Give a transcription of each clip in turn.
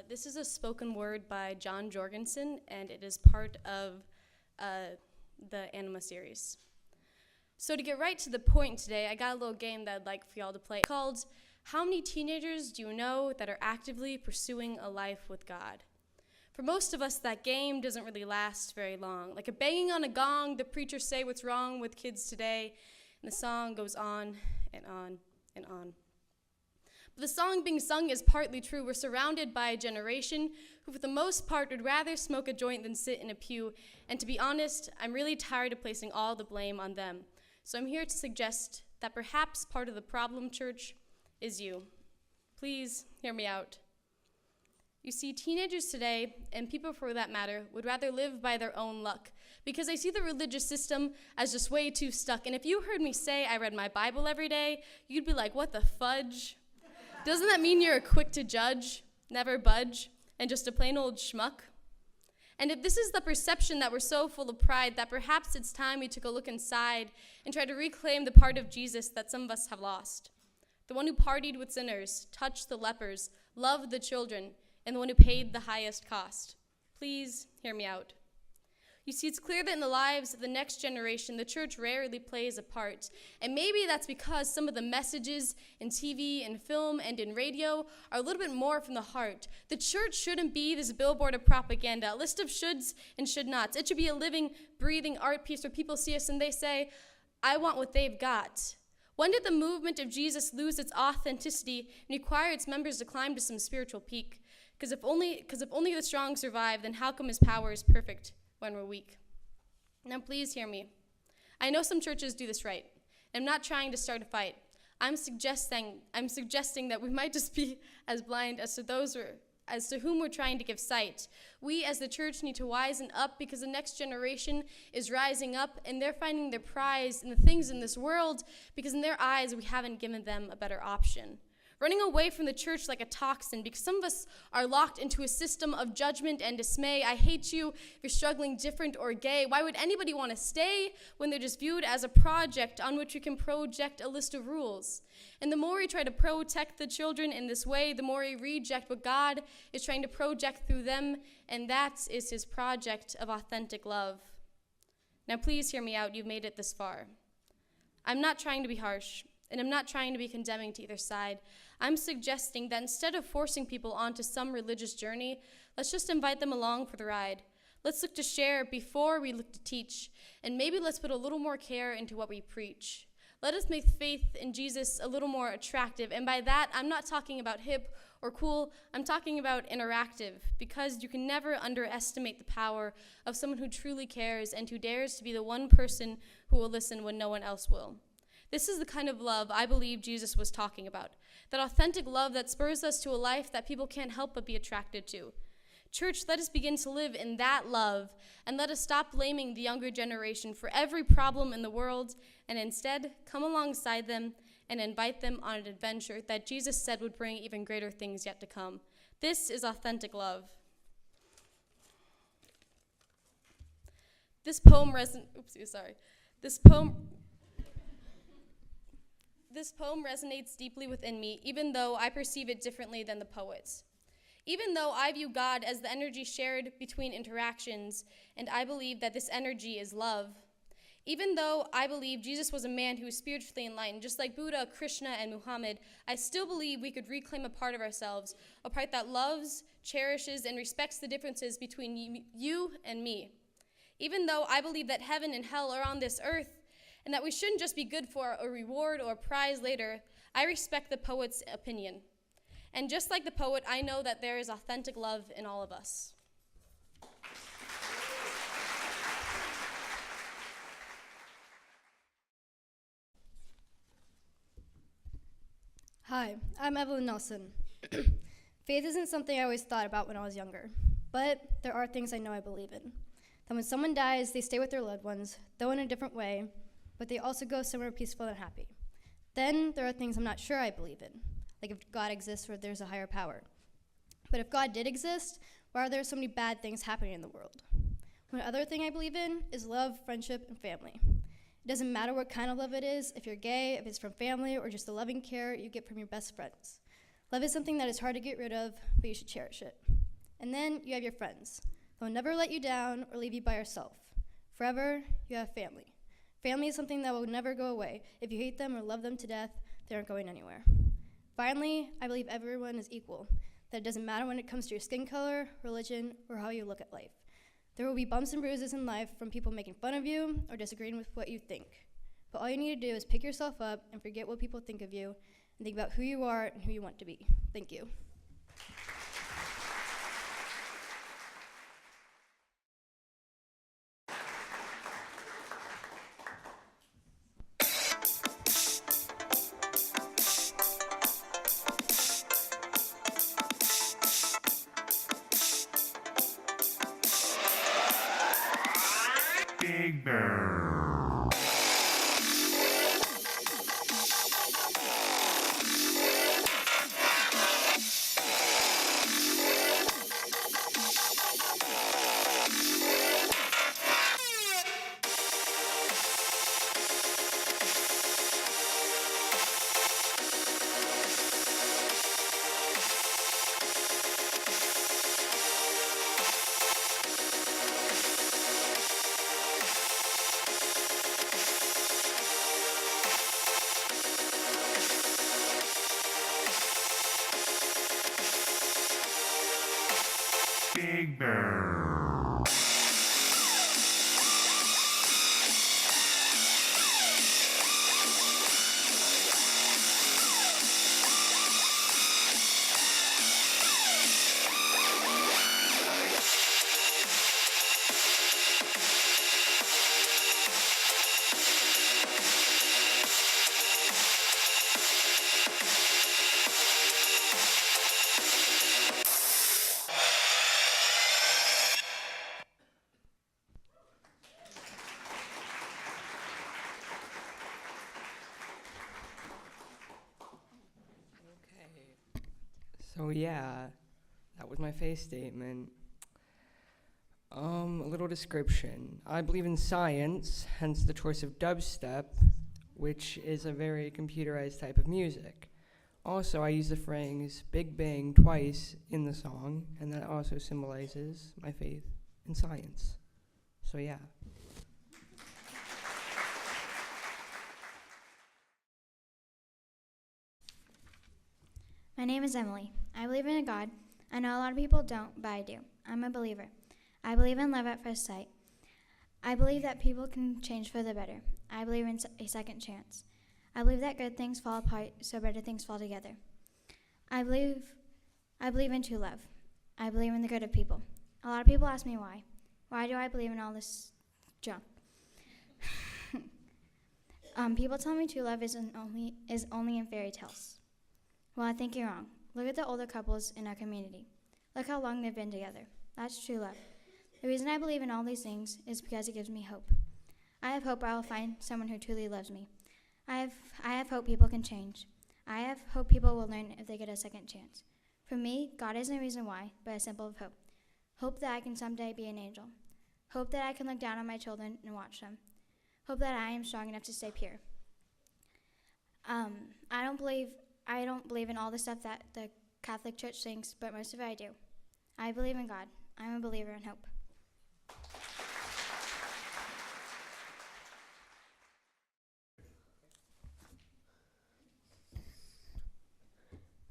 This is a spoken word by John Jorgensen, and it is part of the Anima series. So to get right to the point today, I got a little game that I'd like for y'all to play called How Many Teenagers Do You Know That Are Actively Pursuing a Life with God? For most of us, that game doesn't really last very long. Like a banging on a gong, the preachers say what's wrong with kids today, and the song goes on and on and on. But the song being sung is partly true. We're surrounded by a generation who, for the most part, would rather smoke a joint than sit in a pew. And to be honest, I'm really tired of placing all the blame on them. So I'm here to suggest that perhaps part of the problem, church, is you. Please hear me out. You see, teenagers today, and people for that matter, would rather live by their own luck because they see the religious system as just way too stuck. And if you heard me say I read my Bible every day, you'd be like, what the fudge? Doesn't that mean you're quick to judge, never budge, and just a plain old schmuck? And if this is the perception that we're so full of pride that perhaps it's time we took a look inside and try to reclaim the part of Jesus that some of us have lost. The one who partied with sinners, touched the lepers, loved the children, and the one who paid the highest cost. Please hear me out. You see, it's clear that in the lives of the next generation, the church rarely plays a part. And maybe that's because some of the messages in TV and film and in radio are a little bit more from the heart. The church shouldn't be this billboard of propaganda, a list of shoulds and should nots. It should be a living, breathing art piece where people see us and they say, I want what they've got. When did the movement of Jesus lose its authenticity and require its members to climb to some spiritual peak? Because if only the strong survive, then how come his power is perfect when we're weak? Now please hear me. I know some churches do this right. I'm not trying to start a fight. I'm suggesting that we might just be as blind as to whom we're trying to give sight. We as the church need to wisen up because the next generation is rising up and they're finding their prize in the things in this world because in their eyes we haven't given them a better option. Running away from the church like a toxin because some of us are locked into a system of judgment and dismay. I hate you if you're struggling different or gay. Why would anybody want to stay when they're just viewed as a project on which you can project a list of rules? And the more we try to protect the children in this way, the more we reject what God is trying to project through them, and that is his project of authentic love. Now please hear me out. You've made it this far. I'm not trying to be harsh. And I'm not trying to be condemning to either side. I'm suggesting that instead of forcing people onto some religious journey, let's just invite them along for the ride. Let's look to share before we look to teach. And maybe let's put a little more care into what we preach. Let us make faith in Jesus a little more attractive. And by that, I'm not talking about hip or cool. I'm talking about interactive. Because you can never underestimate the power of someone who truly cares and who dares to be the one person who will listen when no one else will. This is the kind of love I believe Jesus was talking about. That authentic love that spurs us to a life that people can't help but be attracted to. Church, let us begin to live in that love, and let us stop blaming the younger generation for every problem in the world, and instead come alongside them and invite them on an adventure that Jesus said would bring even greater things yet to come. This is authentic love. This poem resonates deeply within me, even though I perceive it differently than the poets. Even though I view God as the energy shared between interactions, and I believe that this energy is love. Even though I believe Jesus was a man who was spiritually enlightened, just like Buddha, Krishna, and Muhammad, I still believe we could reclaim a part of ourselves, a part that loves, cherishes, and respects the differences between you and me. Even though I believe that heaven and hell are on this earth, and that we shouldn't just be good for a reward or a prize later, I respect the poet's opinion. And just like the poet, I know that there is authentic love in all of us. Hi, I'm Evelyn Nelson. Faith isn't something I always thought about when I was younger, but there are things I know I believe in. That when someone dies, they stay with their loved ones, though in a different way, but they also go somewhere peaceful and happy. Then there are things I'm not sure I believe in, like if God exists or if there's a higher power. But if God did exist, why are there so many bad things happening in the world? One other thing I believe in is love, friendship, and family. It doesn't matter what kind of love it is, if you're gay, if it's from family, or just the loving care you get from your best friends. Love is something that is hard to get rid of, but you should cherish it. And then you have your friends. They'll never let you down or leave you by yourself. Forever, you have family. Family is something that will never go away. If you hate them or love them to death, they aren't going anywhere. Finally, I believe everyone is equal, that it doesn't matter when it comes to your skin color, religion, or how you look at life. There will be bumps and bruises in life from people making fun of you or disagreeing with what you think. But all you need to do is pick yourself up and forget what people think of you and think about who you are and who you want to be. Thank you. Big Bear. Big Bear. So yeah, that was my faith statement. A little description. I believe in science, hence the choice of dubstep, which is a very computerized type of music. Also, I use the phrase Big Bang twice in the song, and that also symbolizes my faith in science. So yeah. My name is Emily. I believe in a God. I know a lot of people don't, but I do. I'm a believer. I believe in love at first sight. I believe that people can change for the better. I believe in a second chance. I believe that good things fall apart so better things fall together. I believe in true love. I believe in the good of people. A lot of people ask me why. Why do I believe in all this junk? People tell me true love is only in fairy tales. Well, I think you're wrong. Look at the older couples in our community. Look how long they've been together. That's true love. The reason I believe in all these things is because it gives me hope. I have hope I will find someone who truly loves me. I have hope people can change. I have hope people will learn if they get a second chance. For me, God isn't a reason why, but a symbol of hope. Hope that I can someday be an angel. Hope that I can look down on my children and watch them. Hope that I am strong enough to stay pure. I don't believe in all the stuff that the Catholic Church thinks, but most of it I do. I believe in God. I'm a believer in hope.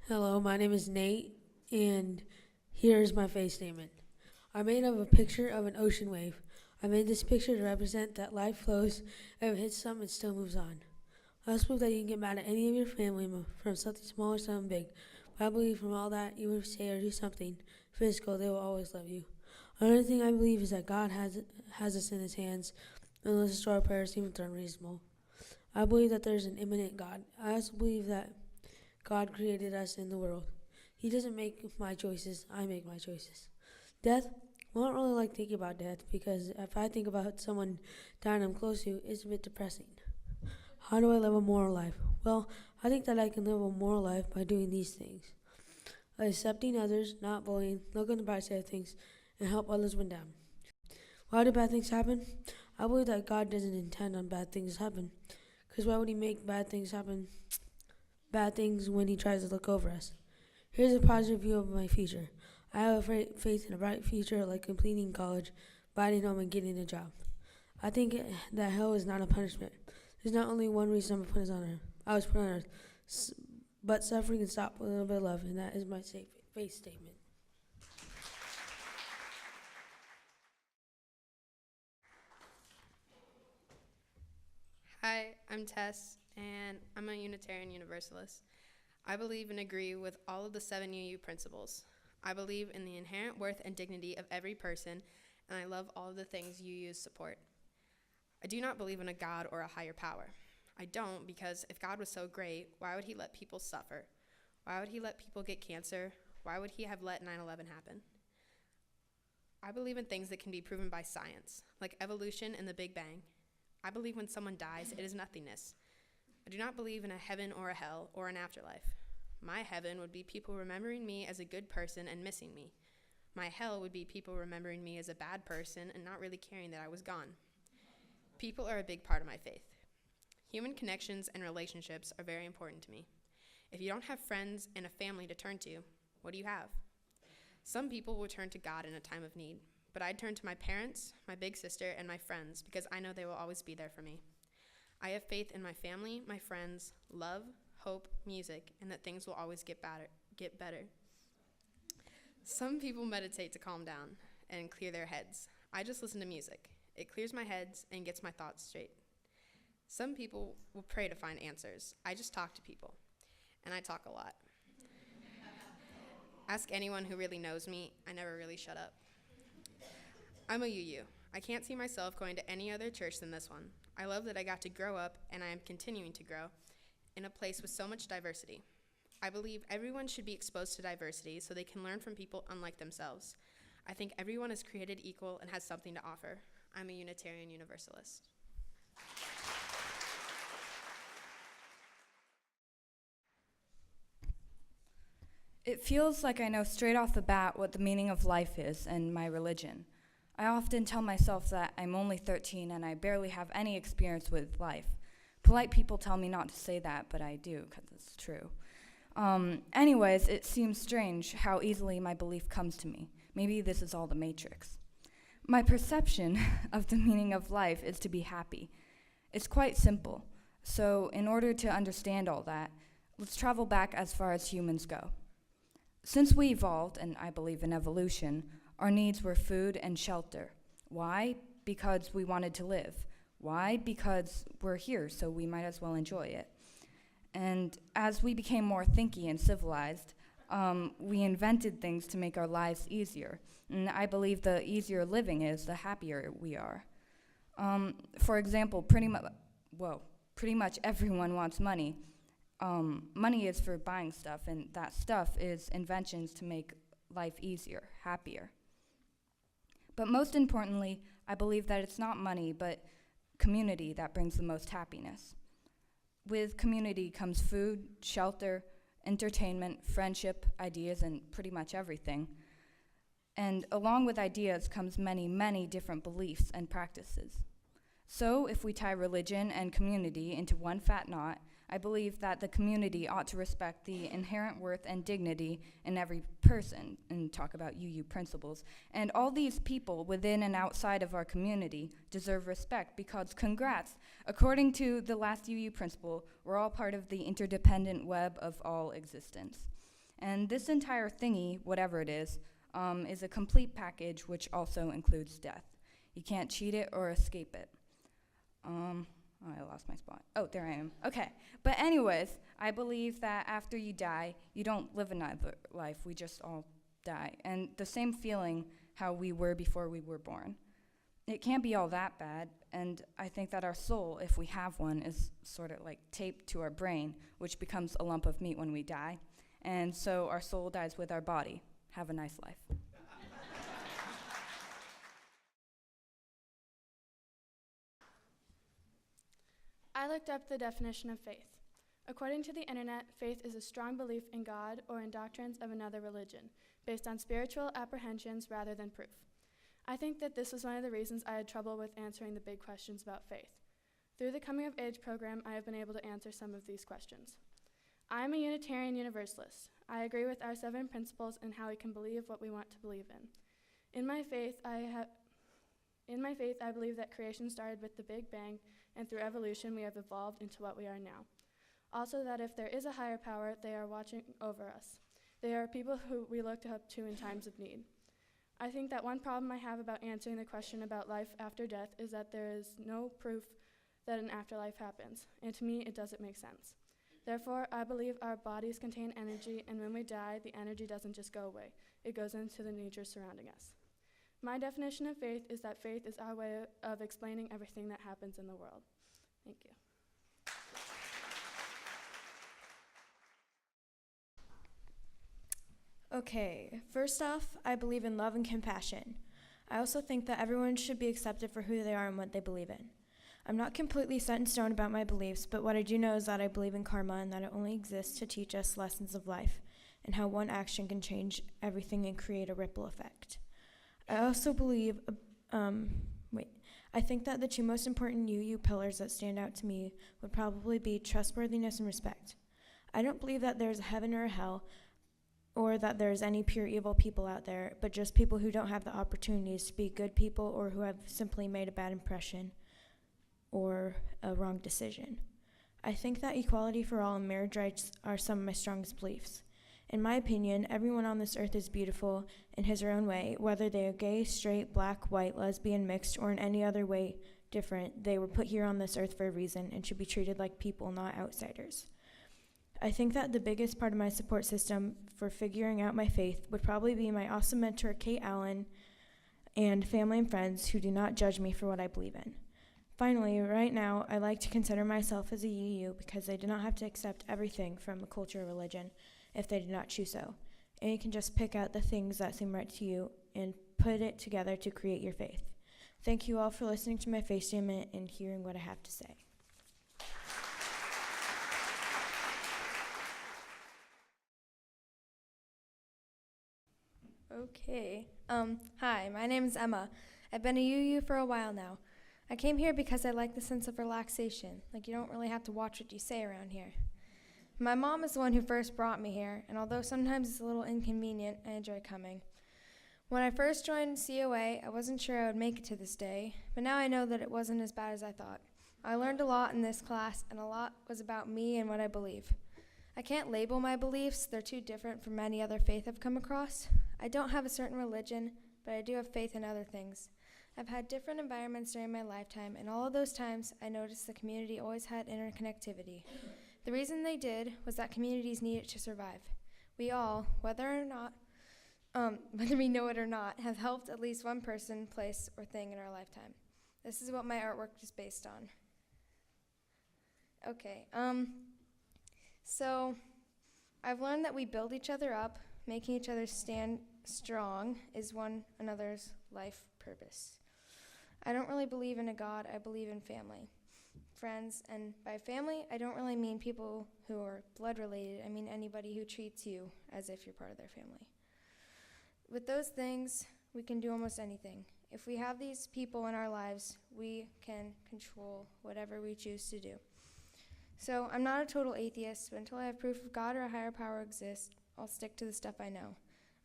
Hello, my name is Nate, and here's my faith statement. I made up a picture of an ocean wave. I made this picture to represent that life flows, and if it hits something, it still moves on. I also believe that you can get mad at any of your family from something small or something big, but I believe from all that, even if you say or do something physical, they will always love you. Another thing I believe is that God has us in his hands and listens to our prayers even if they're unreasonable. I believe that there's an immanent God. I also believe that God created us in the world. He doesn't make my choices, I make my choices. Death, I don't really like thinking about death because if I think about someone dying I'm close to, it's a bit depressing. How do I live a moral life? Well, I think that I can live a moral life by doing these things. Accepting others, not bullying, look on the bright side of things, and help others when down. Why do bad things happen? I believe that God doesn't intend on bad things to happen. Because why would he make bad things happen? Bad things when he tries to look over us. Here's a positive view of my future. I have faith in a bright future, like completing college, finding home, and getting a job. I think that hell is not a punishment. There's not only one reason I was put on earth, but suffering can stop with a little bit of love, and that is my faith statement. Hi, I'm Tess, and I'm a Unitarian Universalist. I believe and agree with all of the 7 UU principles. I believe in the inherent worth and dignity of every person, and I love all of the things UUs support. I do not believe in a God or a higher power. I don't, because if God was so great, why would he let people suffer? Why would he let people get cancer? Why would he have let 9/11 happen? I believe in things that can be proven by science, like evolution and the Big Bang. I believe when someone dies, it is nothingness. I do not believe in a heaven or a hell or an afterlife. My heaven would be people remembering me as a good person and missing me. My hell would be people remembering me as a bad person and not really caring that I was gone. People are a big part of my faith. Human connections and relationships are very important to me. If you don't have friends and a family to turn to, what do you have? Some people will turn to God in a time of need, but I'd turn to my parents, my big sister, and my friends because I know they will always be there for me. I have faith in my family, my friends, love, hope, music, and that things will always get better. Some people meditate to calm down and clear their heads. I just listen to music. It clears my heads and gets my thoughts straight. Some people will pray to find answers. I just talk to people, and I talk a lot. Ask anyone who really knows me. I never really shut up. I'm a UU. I can't see myself going to any other church than this one. I love that I got to grow up, and I am continuing to grow, in a place with so much diversity. I believe everyone should be exposed to diversity so they can learn from people unlike themselves. I think everyone is created equal and has something to offer. I'm a Unitarian Universalist. It feels like I know straight off the bat what the meaning of life is and my religion. I often tell myself that I'm only 13 and I barely have any experience with life. Polite people tell me not to say that, but I do, because it's true. Anyways, it seems strange how easily my belief comes to me. Maybe this is all the Matrix. My perception of the meaning of life is to be happy. It's quite simple. So in order to understand all that, let's travel back as far as humans go. Since we evolved, and I believe in evolution, our needs were food and shelter. Why? Because we wanted to live. Why? Because we're here, so we might as well enjoy it. And as we became more thinky and civilized, we invented things to make our lives easier. And I believe the easier living is, the happier we are. For example, pretty much everyone wants money. Money is for buying stuff, and that stuff is inventions to make life easier, happier. But most importantly, I believe that it's not money, but community that brings the most happiness. With community comes food, shelter, entertainment, friendship, ideas, and pretty much everything. And along with ideas comes many, many different beliefs and practices. So if we tie religion and community into one fat knot, I believe that the community ought to respect the inherent worth and dignity in every person, and talk about UU principles. And all these people within and outside of our community deserve respect because, congrats, according to the last UU principle, we're all part of the interdependent web of all existence. And this entire thingy, whatever it is a complete package which also includes death. You can't cheat it or escape it. I lost my spot. Oh, there I am. Okay. But anyways, I believe that after you die, you don't live another life. We just all die. And the same feeling how we were before we were born. It can't be all that bad. And I think that our soul, if we have one, is sort of like taped to our brain, which becomes a lump of meat when we die. And so our soul dies with our body. Have a nice life. I looked up the definition of faith. According to the internet, faith is a strong belief in God or in doctrines of another religion, based on spiritual apprehensions rather than proof. I think that this was one of the reasons I had trouble with answering the big questions about faith. Through the Coming of Age program, I have been able to answer some of these questions. I am a Unitarian Universalist. I agree with our 7 principles and how we can believe what we want to believe in. In my faith, I believe that creation started with the Big Bang, and through evolution, we have evolved into what we are now. Also, that if there is a higher power, they are watching over us. They are people who we look up to in times of need. I think that one problem I have about answering the question about life after death is that there is no proof that an afterlife happens, and to me, it doesn't make sense. Therefore, I believe our bodies contain energy, and when we die, the energy doesn't just go away. It goes into the nature surrounding us. My definition of faith is that faith is our way of explaining everything that happens in the world. Thank you. Okay, first off, I believe in love and compassion. I also think that everyone should be accepted for who they are and what they believe in. I'm not completely set in stone about my beliefs, but what I do know is that I believe in karma and that it only exists to teach us lessons of life and how one action can change everything and create a ripple effect. I also believe, I think that the 2 most important UU pillars that stand out to me would probably be trustworthiness and respect. I don't believe that there's a heaven or a hell, or that there's any pure evil people out there, but just people who don't have the opportunities to be good people or who have simply made a bad impression or a wrong decision. I think that equality for all and marriage rights are some of my strongest beliefs. In my opinion, everyone on this earth is beautiful in his or her own way, whether they are gay, straight, black, white, lesbian, mixed, or in any other way different. They were put here on this earth for a reason and should be treated like people, not outsiders. I think that the biggest part of my support system for figuring out my faith would probably be my awesome mentor, Kate Allen, and family and friends who do not judge me for what I believe in. Finally, right now, I like to consider myself as a UU because I do not have to accept everything from a culture or religion if they did not choose so. And you can just pick out the things that seem right to you and put it together to create your faith. Thank you all for listening to my faith statement and hearing what I have to say. Okay. Hi, my name is Emma. I've been a UU for a while now. I came here because I like the sense of relaxation. Like, you don't really have to watch what you say around here. My mom is the one who first brought me here, and although sometimes it's a little inconvenient, I enjoy coming. When I first joined COA, I wasn't sure I would make it to this day, but now I know that it wasn't as bad as I thought. I learned a lot in this class, and a lot was about me and what I believe. I can't label my beliefs. They're too different from any other faith I've come across. I don't have a certain religion, but I do have faith in other things. I've had different environments during my lifetime, and all of those times I noticed the community always had interconnectivity. The reason they did was that communities need it to survive. We all, whether we know it or not, have helped at least one person, place, or thing in our lifetime. This is what my artwork is based on. Okay, so I've learned that we build each other up. Making each other stand strong is one another's life purpose. I don't really believe in a God. I believe in family, friends, and by family, I don't really mean people who are blood related. I mean anybody who treats you as if you're part of their family. With those things, we can do almost anything. If we have these people in our lives, we can control whatever we choose to do. So I'm not a total atheist, but until I have proof of God or a higher power exists, I'll stick to the stuff I know.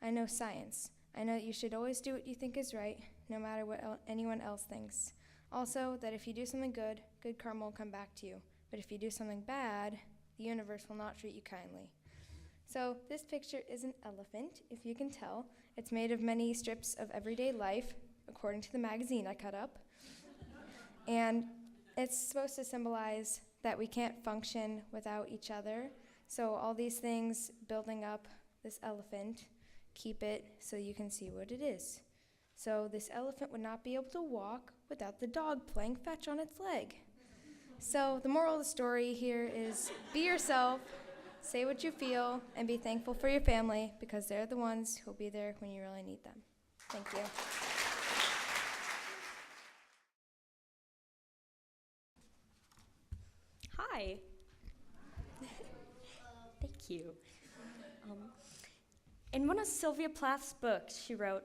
I know science. I know that you should always do what you think is right, no matter what anyone else thinks. Also, that if you do something good, good karma will come back to you. But if you do something bad, the universe will not treat you kindly. So this picture is an elephant, if you can tell. It's made of many strips of everyday life, according to the magazine I cut up. And it's supposed to symbolize that we can't function without each other. So all these things building up this elephant, keep it so you can see what it is. So this elephant would not be able to walk without the dog playing fetch on its leg. So the moral of the story here is be yourself, say what you feel, and be thankful for your family because they're the ones who'll be there when you really need them. Thank you. Hi. Thank you. In one of Sylvia Plath's books, she wrote,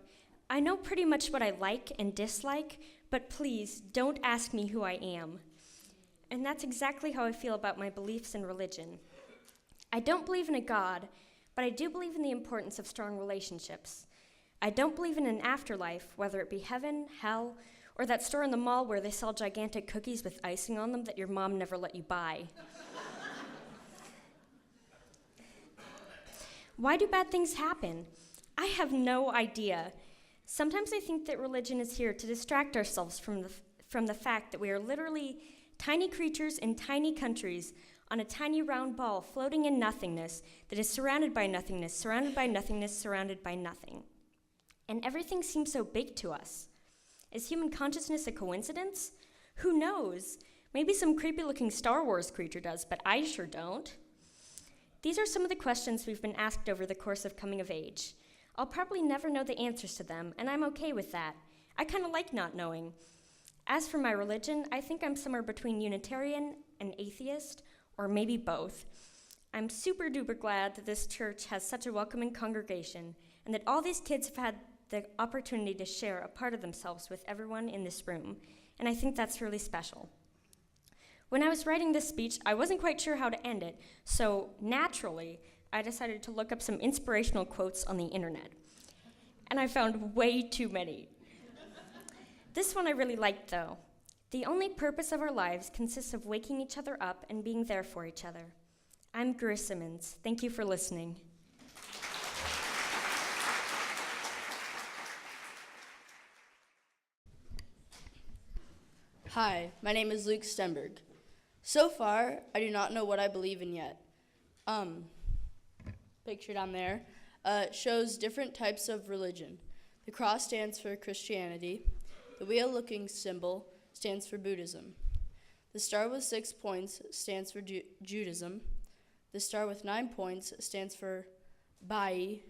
"I know pretty much what I like and dislike, but please don't ask me who I am." And that's exactly how I feel about my beliefs in religion. I don't believe in a God, but I do believe in the importance of strong relationships. I don't believe in an afterlife, whether it be heaven, hell, or that store in the mall where they sell gigantic cookies with icing on them that your mom never let you buy. Why do bad things happen? I have no idea. Sometimes I think that religion is here to distract ourselves from the fact that we are literally tiny creatures in tiny countries on a tiny round ball floating in nothingness that is surrounded by nothingness, surrounded by nothingness, surrounded by nothing. And everything seems so big to us. Is human consciousness a coincidence? Who knows? Maybe some creepy-looking Star Wars creature does, but I sure don't. These are some of the questions we've been asked over the course of coming of age. I'll probably never know the answers to them, and I'm okay with that. I kind of like not knowing. As for my religion, I think I'm somewhere between Unitarian and atheist, or maybe both. I'm super duper glad that this church has such a welcoming congregation, and that all these kids have had the opportunity to share a part of themselves with everyone in this room, and I think that's really special. When I was writing this speech, I wasn't quite sure how to end it, so naturally, I decided to look up some inspirational quotes on the internet, and I found way too many. This one I really liked, though. The only purpose of our lives consists of waking each other up and being there for each other. I'm Greer Simmons. Thank you for listening. Hi, my name is Luke Stenberg. So far, I do not know what I believe in yet. Picture down there shows different types of religion. The cross stands for Christianity. The wheel-looking symbol stands for Buddhism. The star with 6 points stands for Judaism. The star with 9 points stands for Baha'i.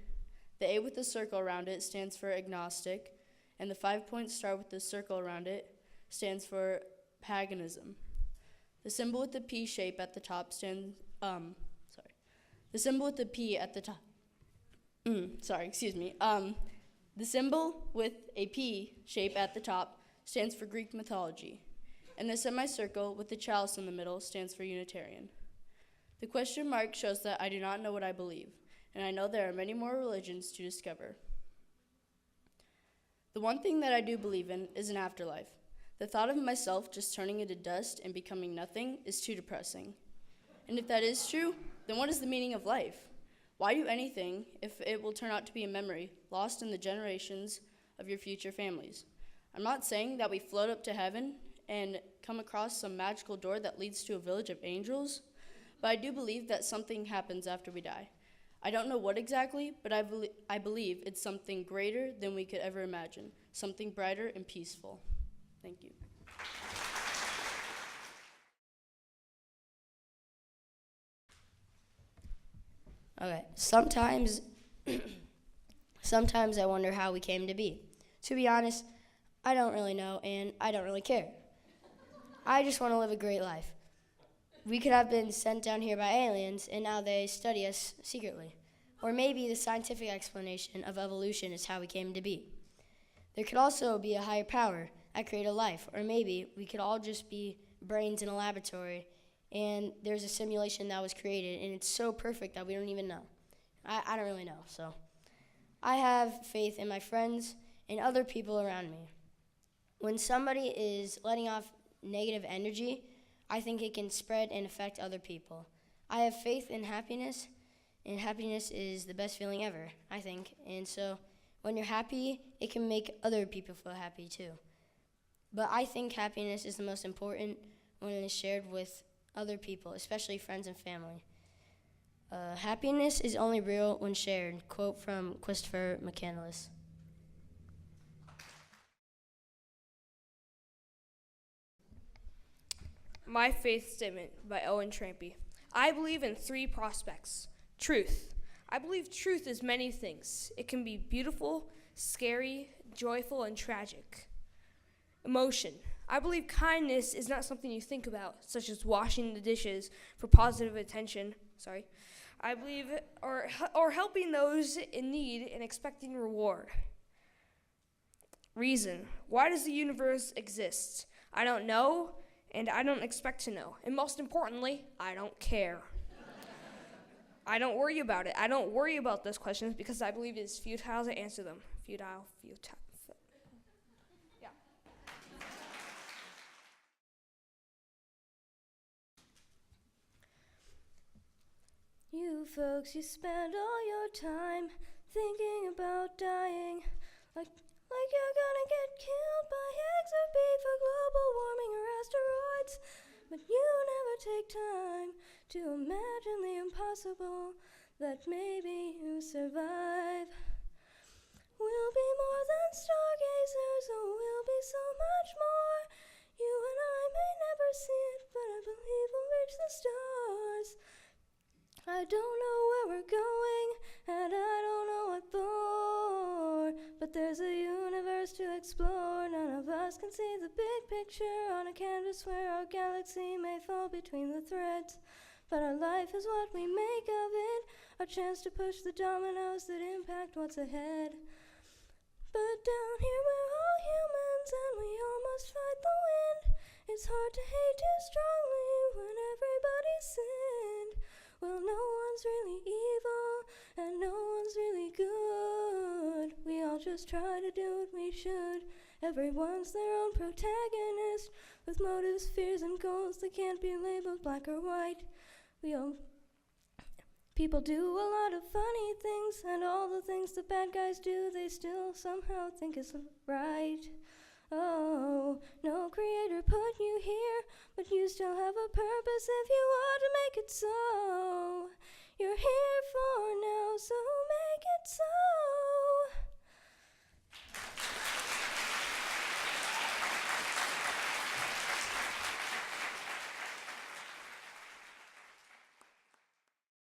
The A with the circle around it stands for Agnostic. And the 5-point star with the circle around it stands for Paganism. The symbol with the P shape at the top stands, the symbol with the P at the top, the symbol with a P shape at the top stands for Greek mythology, and the semicircle with the chalice in the middle stands for Unitarian. The question mark shows that I do not know what I believe, and I know there are many more religions to discover. The one thing that I do believe in is an afterlife. The thought of myself just turning into dust and becoming nothing is too depressing. And if that is true, then what is the meaning of life? Why do anything if it will turn out to be a memory lost in the generations of your future families? I'm not saying that we float up to heaven and come across some magical door that leads to a village of angels, but I do believe that something happens after we die. I don't know what exactly, but I believe it's something greater than we could ever imagine, something brighter and peaceful. Thank you. Okay, sometimes I wonder how we came to be. To be honest, I don't really know, and I don't really care. I just want to live a great life. We could have been sent down here by aliens, and now they study us secretly. Or maybe the scientific explanation of evolution is how we came to be. There could also be a higher power that created life, or maybe we could all just be brains in a laboratory, and there's a simulation that was created, and it's so perfect that we don't even know. I don't really know, so I have faith in my friends and other people around me. When somebody is letting off negative energy, I think it can spread and affect other people. I have faith in happiness, and happiness is the best feeling ever, I think. And so when you're happy, it can make other people feel happy too. But I think happiness is the most important when it is shared with other people, especially friends and family. Happiness is only real when shared. Quote from Christopher McCandless. My Faith Statement by Owen Trampy. I believe in 3 prospects. Truth. I believe truth is many things. It can be beautiful, scary, joyful, and tragic. Emotion. I believe kindness is not something you think about, such as washing the dishes for positive attention. I believe, or helping those in need and expecting reward. Reason. Why does the universe exist? I don't know, and I don't expect to know. And most importantly, I don't care. I don't worry about it. I don't worry about those questions because I believe it is futile to answer them. Futile. Yeah. You folks, you spend all your time thinking about dying, like you're gonna get killed by eggs or beef or global warming or asteroids. But you never take time to imagine the impossible, that maybe you survive. We'll be more than stargazers, oh, we'll be so much more. You and I may never see it, but I believe we'll reach the stars. I don't know where we're going, and I don't know what for, but there's a universe to explore. None of us can see the big picture on a canvas where our galaxy may fall between the threads, but our life is what we make of it, our chance to push the dominoes that impact what's ahead. But down here we're all humans, and we all must fight the wind. It's hard to hate too strongly when everybody's sinned. Well, no one's really evil, and no one's really good. We all just try to do what we should. Everyone's their own protagonist, with motives, fears, and goals that can't be labeled black or white. People do a lot of funny things, and all the things the bad guys do, they still somehow think is right. Oh, no creator put you here, but you still have a purpose if you want to make it so. You're here for now, so make it so.